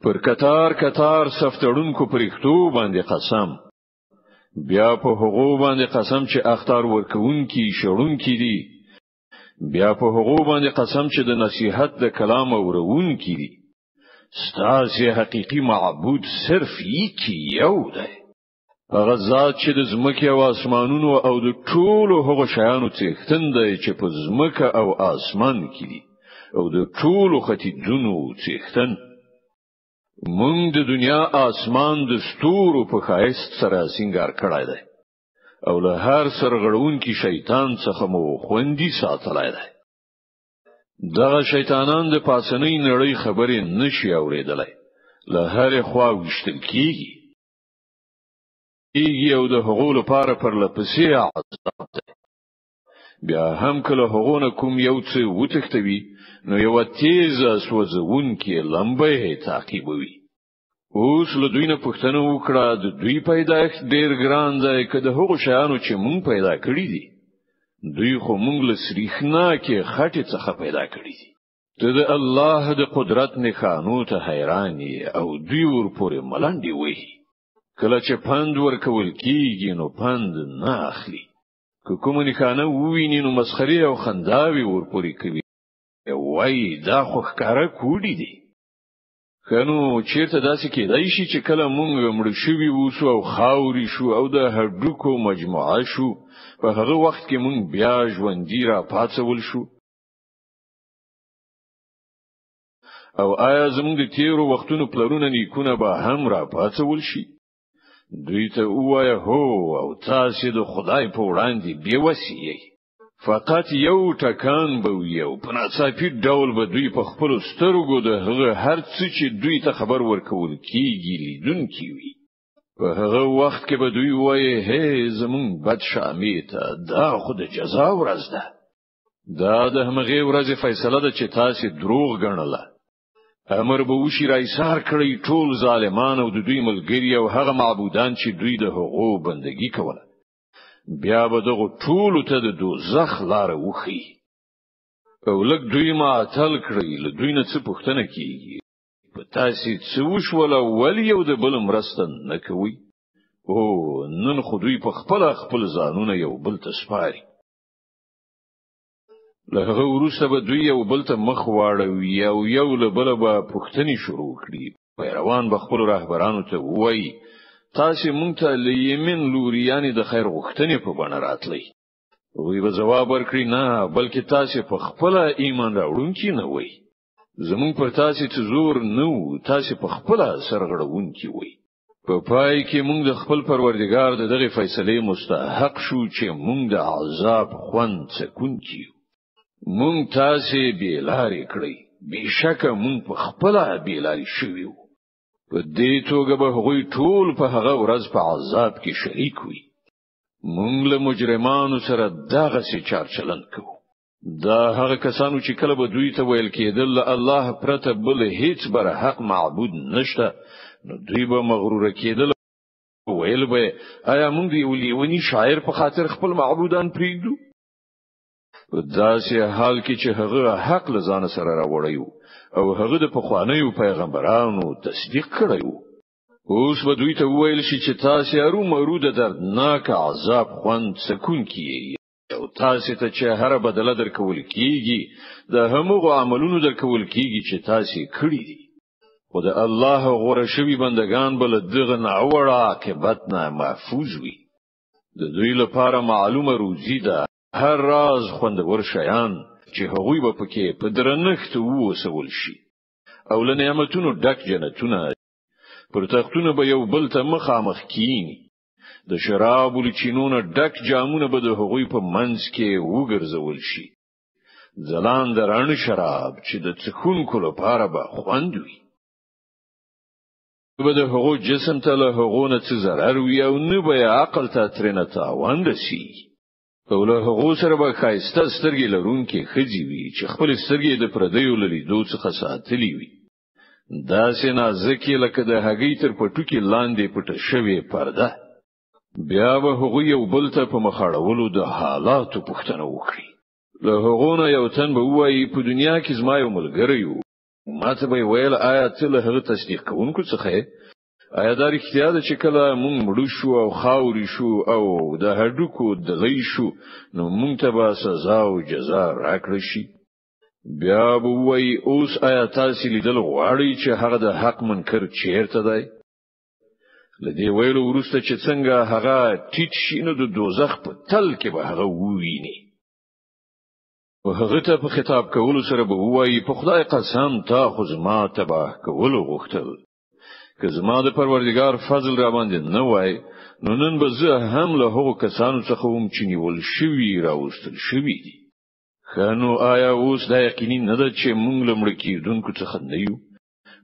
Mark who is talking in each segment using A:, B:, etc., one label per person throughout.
A: پر کتار کتار سفتړونکو پرښتو باندې قسم، بیا په هغو باندې قسم چې اختار ورکوونکي شړونکي دي، بیا په هغو باندې قسم چې د نصیحت د کلام اورونکي دي. ستاسو حقيقي معبود صرف یو دی، هغه ذات چې د زمکه او اسمانونو او د ټولو هغو شیانو څښتن دی چې په زمکه او اسمان کې دي او د ټولو ختیځونو څښتن. مونږ د دنیا اسمان د ستورو په ښایست سره سنگار کړای دی او له هر سرغړونکي شیطان څخه مو خوندي ساتلای دی. دغه شیطانان د پاسنۍ نړۍ خبرې نشي اوریدلای، له هر خوا وشتل کیږي او د هغو لپاره پر لپسې عذاب دی. بیا هم کله هغونه کوم یو څه وتښتوي نو یو تیزه سوځونکې لمبه تعقیبوي. اوس له دوی نه پوښتنه وکړه، د دوی پیدایښت ډیر ګران دی که د هغو شیانو چې مونږ پیدا کړی دي؟ دوی خو مونږ له سریښنا کې خټې څخه پیدا کړی دي. ته د الله د قدرت نښانو ته حیران یې او دوی ورپورې ملنډې وهي. کله چې پند ورکول کیږي نو پند نه اخلي، که کومه نښانه وویني نو مسخري او خنداوي ورپورې کوي. وای دا خو ښکارا کوډی دي. خنو چیرته داسې کېدای شي چې کله مونږ مړ شوي ووسو او خاوري شو او د هډوکو مجموعه شو، په هغه وخت کې مونږ بیا ژوندۍ را پاتول شو؟ او آیا زموږ د تیرو وختونو پلرونه نیکونه به هم را پاتول شي؟ دوی ته ووایه هو، او تاسو د خدای په وړاندې بې وسې یې. فقط یو ټکان به یو په ناڅاپي ډول به دوی په خپل سترګو د هغه هر څه چې دوی ته خبر ورکول کیږي لیدونکي وي. په هغه وخت کې به دوی وایي هې زمون بد شامیته، دا خو د جزا ورځ ده. دا د همغه ورځې فیصله ده چې تاسو دروغ ګڼله. امر به وشي رایسار کړی ټول ظالمان او د دوی ملګری او هغه معبودان چې دوی د هغو بندگی کوله. بیا به دغه ټول ته د دوزخ لار وخی او لک دوی معطل کړی، له دوی نه څه پوښتنه کیږي؟ په تاسو څه وشول ول یو د بل مرسته نه کوي؟ او نن خو دوی په خپل ځانونه یو بل ته سپاري. له هغه وروسته به دوی یو بل ته مخ واړوي او یو له بل به پوښتنې شروع کړي. پیروان به خپل راهبرانو ته وایي تاسو مونږ ته لیمن لوري یعنی د خیر غوښتنې په بڼه راتلی. وی به جواب ورکړي نه، بلکې تاسو په خپل ایمان راوړونکي نه وای. زمون پر تاسو ته زور نه و، تاسو په خپل سرغړونکي وای. په پای کې مونږ د خپل پروردګار دغه فیصله مستحق شو چې مونږ د عذاب خوند څکونکي. مونږ تاسو بیلاری کړی، بشکه مونږ په خپل بیلاری شویو. په دې توګه به هغوی ټول په هغه ورځ په عذاب کې شریک وي. مونږ له مجرمانو سره دغه سي چارچلن کوو. دا هغه کسانو چې کله به دوی ته ویل کېدل الله پرته بل هیڅ بر حق معبود نشته، نو دوی به مغرور کېدل. ویل به آیا مونږ دی ولیونی شاعر په خاطر خپل معبودان پریږدو؟ په داسې حال کې چې هغه حق لزان سره راوړیو او هغه د پخوانیو پیغمبرانو تصدیق کړیو. اوس به دوی ته ویل شي چې تاسو هرو مرو د دردناک عذاب خوند سکون کیږي او تاسو ته چې هر بدله درکول کیږي د همغه عملونو درکول کیږي چې تاسو کړی دي. خو د الله غوړه شوی بندگان بل دغه ناوړه عاقبت نه محفوظ وي. د دوی لپاره معلومه روزي ده، هر راز خوندور شیان چې هغوی به پکې په درنښت ووسول شي او له نعمتونو ډک جنتونه. پر تختونه به یو بل ته مخامخ کینی، د شراب او چینونو ډک جامونه به د هغوی په منځ کې وګرځول شي. ځلان دران شراب چې د څخونکو لپاره به خوند وي. به د هغو جسم ته له هغو نه څه ضرر وي او نه به عقل ته ترنه تاوان رسي. او له هغو سره به خایسته سترګې لرونکي خځې وي چې خپل سترګې د پردیو لیدو څخه ساتلې وي. دا سینا زکی لکه د هګۍ تر پټوکی لاندې پټه شوی پرده. بیا به هغه یو بل ته په مخاړولو د حالاتو پوښتنه وکړي. له هغه نه یو تن به وایي په دنیا کې زما یو ملګری و ماته به ویل آیا ته له هغه تصدیق کوونکو څخه آیا دا رښتیا ده چې کله مونږ مړ شو او خاوري شو او د هډوکو دلی شو نو مونږ ته به سزا او جزا راکړي شي بیا به وای اوس آیا تاسو لیدل غواړئ چې هغه د حق منکر چیرته دی لدی ویلو ورسته چې څنګه هغه ټیټ شي نو د دوزخ په تل کې به هغه وویني او هغه ته په خطاب کولو سره به وایي په خدای قسم تا خو زما تباه کولو غوښتل که زما د پروردگار فضل را باندې نه وای نو نن به زه هم له هغو کسانو څخه وم چې نیول شوي راوستل شوي دي خانو آیا اوس دا یقیني نه ده چې مونږ لمړ کېدونکو څخه نه یو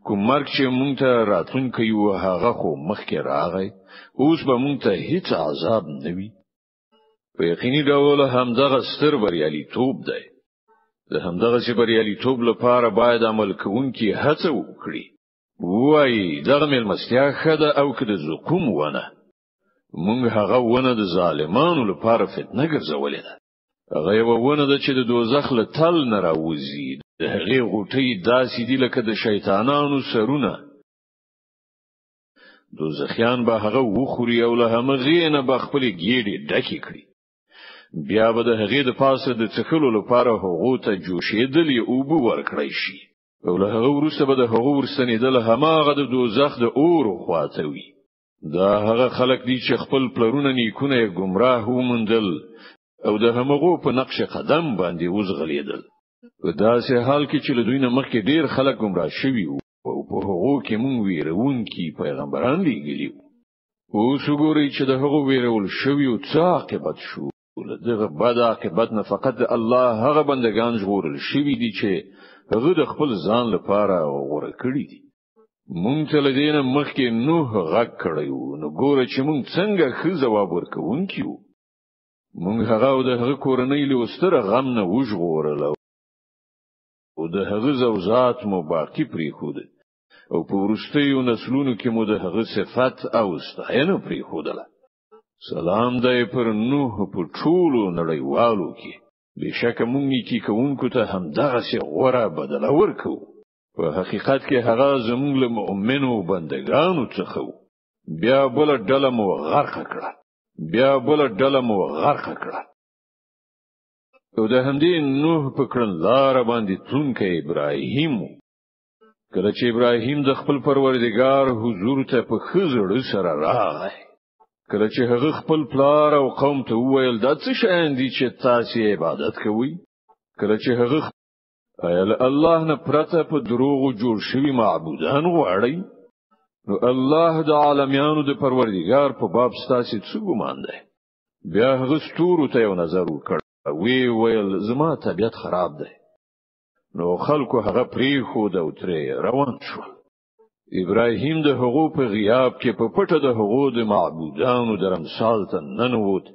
A: کوم مرګ چې مونږ ته راتلونکی یو هغه خو مخکې راغی اوس به مونږ ته هیڅ عذاب نه وي په یقیني ډول همدغه ستر بریالیتوب دی د همدغه چې بریالیتوب لپاره باید عمل کوونکي هڅه وکړي وای دغه ملمستیا خده او کده زقوم ونه مونږ هغه ونه د ظالمانو لپاره فتنه ګرځولې ده هغه یو ونه ده چې د دوزخ له تل نه راوځي د هغې غوټۍ داسې دي لکه د شیطانانو سرونه دوزخیان به هغه وخوري او له همغې نه به خپل ګیډې ډکې کړي بیا به د هغې د پاسه د څښلو لپاره هغه ته جوشېدلې اوبه ورکړی شي او له هغه وروسته به د هغه ورستنېدل هماغه د دوزخ د اور خواته وي دا هغه خلک دي چې خپل پلرونه نیکونه گمراه ومندل او د همغو په نقش قدم باندې وزغلیدل په داسې حال کې چې له دوی نه مخکې ډیر خلک گمراه شوي او په هغو کې مونږ ویرونکي پیغمبران لېږلي اوس وګورئ چې د هغو ویرول شوي څه عاقبت شو دغه بد عاقبت نه فقط الله هغه بندگان ژغورل شوي دي چې هغه د خپل ځان لپاره غوړه کړی دي مونږ ته لدینه مخکې نوح غږ کړیو نو ګوره چې مونږ څنګه ښه ځواب ورکوونکیو مونږ هغه د هغه کورنۍ له ستر غم نه وژغورل او د هغه زوجات مو باقی پریخود او په ورستیو نسلونو کې مو د هغه صفات او ستاینه پریخودله سلام دی پر نوح په ټولو نړیوالو کې بشک مونږ نیکی کوونکو ته هم دغه څه غوړه بدله ورکو په حقیقت کې هغه زموږ له مؤمنو بندگانو څخه بیا بل ډله مو غرق کړه او د همدې نوح په کړنلار باندې تونکه ابراهیم کله چې ابراهیم د خپل پروردگار حضور ته په خزړ سره راغی کله چې هغه خپل پلار او قوم ته وویل دا څه شان دي چې تاسو عبادت کوئ کله چې هغه الله نه پرته په دروغ جوړ شوی معبودان غواړي نو الله د عالمینو د پروردگار په باب ستاسو څه ګمان دی بیا هغه ستورو ته یو نظر وکړ ویل زما طبیعت خراب دی نو خلکو هغه پریخود او ترې روان شو ابراهیم د هغو په غیاب کې په پټه د هغو د معبودانو درمسال ته ننوت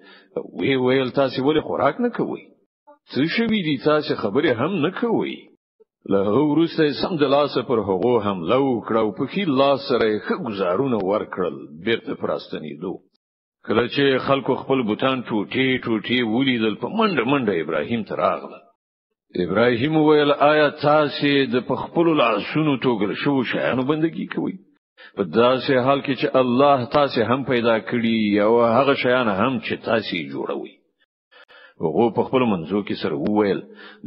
A: ویل تاسو ولې خوراک نه کوئ څه شوي دي تاسو خبرې هم نه کوئ له هغه وروسته سم د لاسه پر هغو حمله وکړه او په خیل لاس سره ښه گزارونه ورکړل بیرته پراستنېدو کله چې خلکو خپل بوتان ټوټې ولیدل په منډه ابراهیم ته راغله ابراهیم ویل آیا تاسو د خپل لاسونو توګل شو شیانو بندگی کوئ په داسې حال کې چې الله تاسو هم پیدا کړی او هغه شیان هم چې تاسو جوړوي هغه په خپل منځو کې سره وویل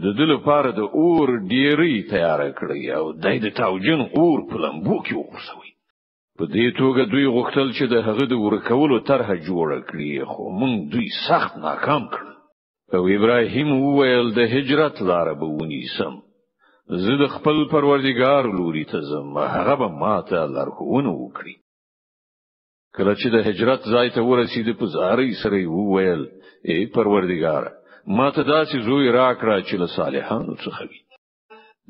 A: د دل لپاره د اور ډیری تیار کړی او د تاوجن اور په لمبو کې وغورځوي په دې توګه دوی غوښتل چې د هغه د ورکولو طرحه جوړ کړي خو موږ دوی سخت ناکام کړل او ابراهیم وویل د هجرت لار به ونیسم زه د خپل پروردگار لوري ته ځم هغه به ماته لارښوونه وکړي کله چې د هجرت ځای ته ورسید په زارۍ سره وویل ای پروردگار ماته داسې زوی راکړه چې له صالحانو څخه وي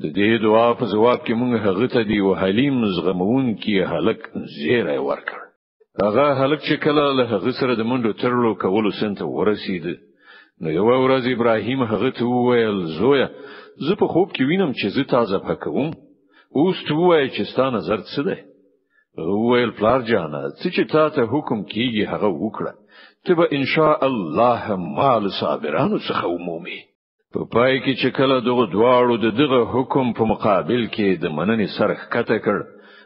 A: د دې دعا په جواب کې موږ هغه ته دی او حلیم زغمون کې هلک زیری ورکړ هغه هلک چې کله له هغه سره د منډو ترلو کولو سنت ورسید نو یو ورځ ابراهیم هغه ته وویل زویا زه په خوب کې وینم چې زه تازه پکوم اوس ته وایې چې ستاسو نظر څه دی وویل پلار جانا چې تاسو حکم کیږي هغه وکړه ته به ان شاء الله مال صابرانو څخه ومومي په پای کې چې کله دغه دواړو دغه حکم په مقابل کې د مننې سره ښکته کړ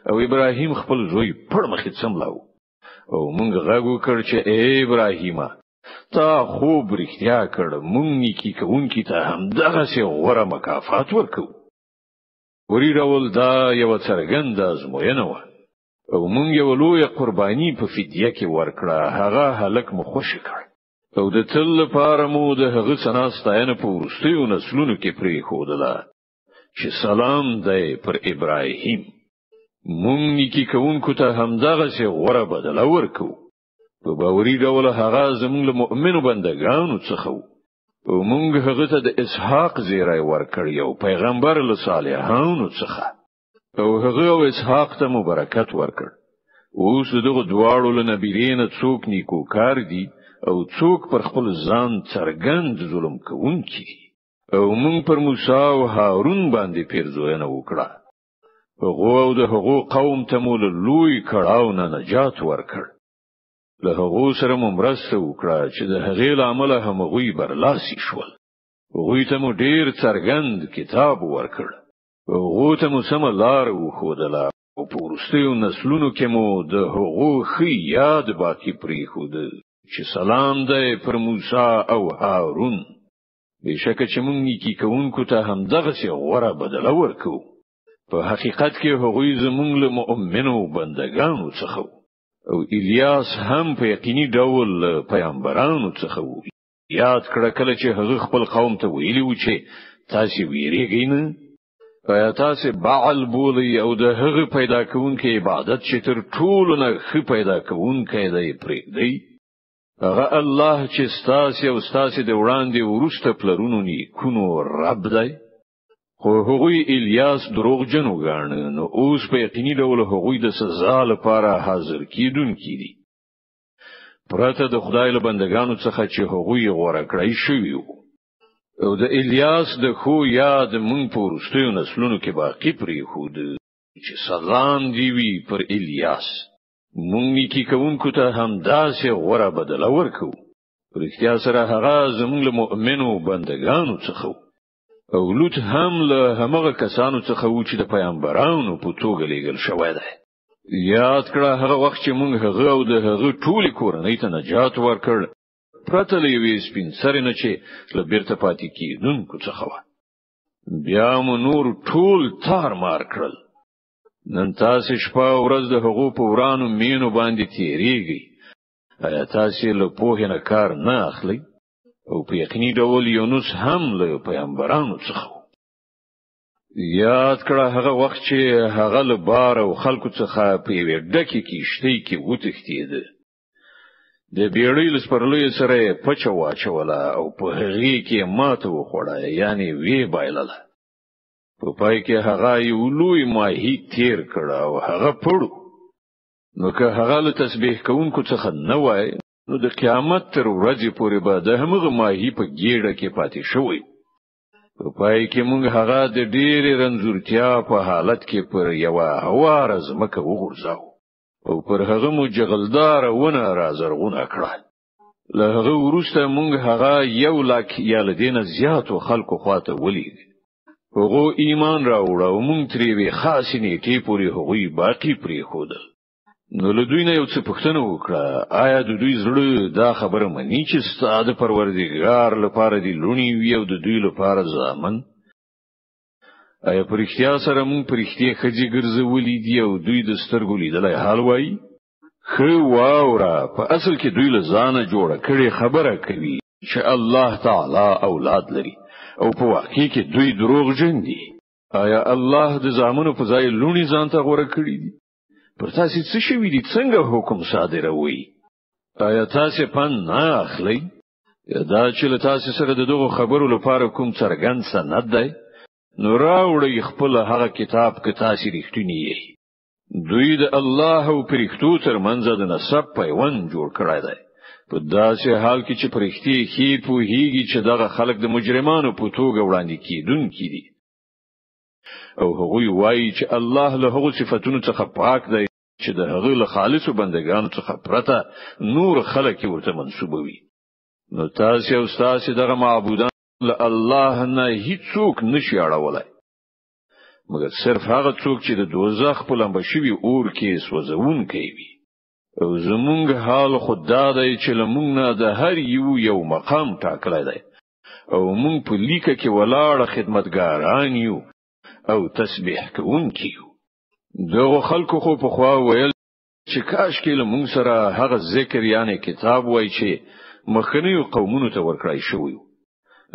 A: او ابراهیم خپل زوی پړ مخې څملاو او مونږ غږ وکړ چې ای ابراهیمه تا خوب رښتیا کړ مونږ نیکی کوونکی ته هم دغه څه غوړه مکافات ورکو وری راول دا یو څرګند ازموینه و او مونږ یو لوی قرباني په فدیه کې ورکړه هغه هلک مو خوشی کړ او د تل لپاره مو د هغه سناستاینه په ورستیو نسلونو کې پرې خودله چې سلام دی پر ابراهیم مونږ نیکی کوونکو ته هم دغه څه غوړه بدل ورکو په باوري ډول هغه زموږ له مؤمنو بندگانو څخه او مونږ هغه ته د اسحاق زیری ورکړ یو پیغمبر له صالحانو څخه او هغه او اسحاق ته مبارکت ورکړ اوس دغه دواړو له نبیین څوک نیکو کار دي او څوک پر خپل ځان څرګند ظلم کوونکی او مونږ پر موسی او هارون باندې پیرزوینه وکړه هغه او د هغو قوم ته مول لوی کړهو نه نجات ورکړ له هغه سره مرسته وکړه چې د هغې عمل هم غوي برلاسي شول غوي ته مو ډیر څرګند کتاب ورکړ هغه ته مو سم لار وښودله او په وروستیو نسلونو کې مو د هغو ښه یاد باقی پریښود چې سلام دی پر موسی او هارون بشکه چې مونږ نیکی کوونکو ته هم دغه څه غوړه بدله ورکو په حقیقت کې هغوی زمونږ له مؤمنو بندگانو څخه او الیاس هم په یقیني ډول پیغمبرانو څخه و یاد کړه کله چې هغه خپل قوم ته ویلی و چې تاسو ویریږئ نه آیا تاسو بعل بولی او د هغه پیدا کوونکې عبادت چې تر ټولو نه ښه پیدا کوونکې دی پرېږدئ هغه الله چې ستاسو او ستاسو د وړاندې ورسته پلرونو نیکونو رب دی خو هغوی الیاس دروغجن وګاڼه نو اوس په یقیني ډول هغوی د سزا لپاره حاضر کیدونکي دي پرته د خدای له بندگانو څخه چې هغوی غوړه کړی شوی او د الیاس د خو یاد مونږ په ورستیو نسلونو کې باقی پریښود چې سلام دی وی پر الیاس مونږ نیکی کوونکو ته هم داسې غوړه بدل ورکو رښتیا سره هغه زموږ له مؤمنو بندگانو څخه او لوط هم له همغه کسانو څخه و چې د پیغمبرانو په توګه لېږل شوی دی یاد کړه هغه وخت چې مونږ هغه او د هغه ټولي کورنۍ ته نجات ورکړ پرته له یوې سپین سرې نه چې له بیرته پاتې کېدونکو څخه و بیا مو نور ټول تار مار کړل نن تاسو شپه ورځ د هغو په ورانو مینو باندې تیریږي آیا تاسو له پوهې نه کار نه اخلئ او په یقیني ډول یونس هم له پیغمبرانو څخه یاد کړه هغه وخت چې هغه له بار او خلکو څخه په یوه ډکه کیشته کې وتښتید د بیړۍ لسپرلې سره پچ واچوله او په هغه کې ماته وخوړه یعنی وی بایلله په پای کې هغه یو لوی ماهی تیر کړ او هغه پړو نو که هغه له تسبیح کوونکو څخه نه وای نو د قیامت تر ورځې پورې به د همغه ماهی په ګیړه کې پاتې شوی په پای کې موږ هغه د ډېرې رنځورتیا په حالت کې پر یو هواره ځمکه وغورځاو او پر هغه مو جغلدار ونه رازرغونه کړه له هغه وروسته موږ هغه 100,000 یا لدینه زیاتو خلکو خواته ولید هغه ایمان راوړ او موږ ترې وی خاصې نیټې پورې هغوی باقی پرې خودل نو له دوی نه یو څه پوښتنه وکړه آیا د دوی زړه دا خبره مني چې ستاسو پروردګار لپاره دی لونی وی او د دوی لپاره ځامن آیا پرختیا سره مونږ پرختیا خځې ګرځولې دي او دوی د سترګو لیدلای حال وای خو واورا په اصل کې دوی له ځانه جوړه کړي خبره کوي چې الله تعالی اولاد لري او په واقع کې دوی دروغجن دي آیا الله د ځامنو په ځای لونی ځان ته غوړه کړی دي پر تاسو څه شوی دي څنګه حکم صادروي آیا تاسو پن نه اخلي دا چې له تاسو سره دغه خبرو لپاره کوم څرګند سند دی نو راوړی خپل هغه کتاب کې تاسو رښتینی یې دوی د الله او پرښتو ترمنځ د نسب پیوند جوړ کړی دی په داسې حال کې چې پرښتې هی په هیږي چې دغه خلک د مجرمانو په توګه وړاندې کیدونکي دي او هغوی وایي چې الله له هغو صفاتونو څخه پاک دی چې د هغه له خالصو بندگانو څخه پرته نور خلک ورته منسوبوي نو تاسو او تاسو دغه معبودان له الله نه هیڅوک نشي اړولای مګر صرف هغه څوک چې د دوزخ په لمبه شوی اور کې سوځون کوي او زمونږ حال خدا دی چې لمونږ نه د هر یو مقام ټاکلی دی او مونږ په لیکه کې ولاړ خدمتګاران یو او تسبیح کوونکي یو دغه خلکو خو په خوا ویل چې کاش کې لمونږ سره هغه ذکر یعنی کتاب وای چې مخنیو قومونو ته ورکړای شوی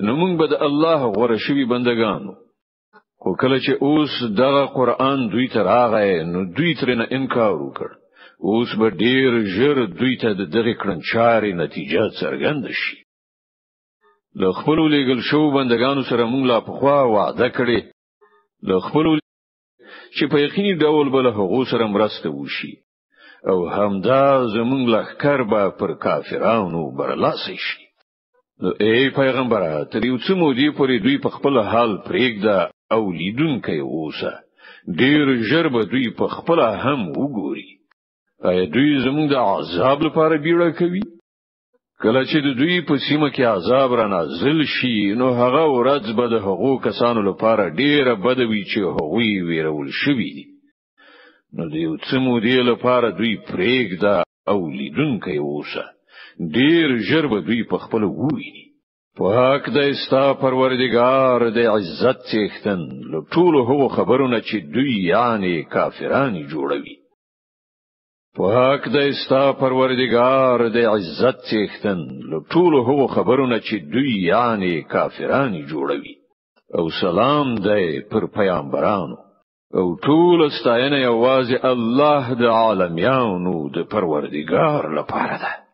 A: نو مونږ به د الله غوړه شوی بندگانو خو کله چې اوس دغه قران دوی ته راغی نو دوی ترنه انکار وکړ اوس به ډیر ژر دوی ته د دغه کړنچاري نتیجه څرګند شي له خپل لګل شو بندگانو سره مونږ لا په خوا وعده کړې له خپل چې په یقیني ډول بل هغه سره مرسته وشي او همدا زمونږ لخر به پر کافرانو برلاسي شي نو ای پیغمبر تر یو څه مودې پورې دوی په خپل حال پرېږده او لیدونکي اوسه ډیر ژر به دوی په خپل هم وګوري ایا دوی زموږ د عذاب لپاره بیړه کوي کله چې دوی په سیمه کې عذاب را نازل شي نو هغه ورځ به د هغو کسانو لپاره ډیره بدوي چې هغوی ویرول شوي دي نو د یو څه مودې لپاره دوی پرېږده او لیدونکي اوسه ډیر ژر به دوی په خپل وویني پاک د استا پروردگار د عزت څښتن له ټولو هغو خبرونه چې دوی یعنی کافرانی جوړوي پاک د استا پروردگار د عزت څښتن له ټولو هغو خبرونه چې دوی یعنی کافرانی جوړوي او سلام دی پر پیغمبرانو او ټول ستاینه یوازې الله د عالمیانو د پروردگار لپاره ده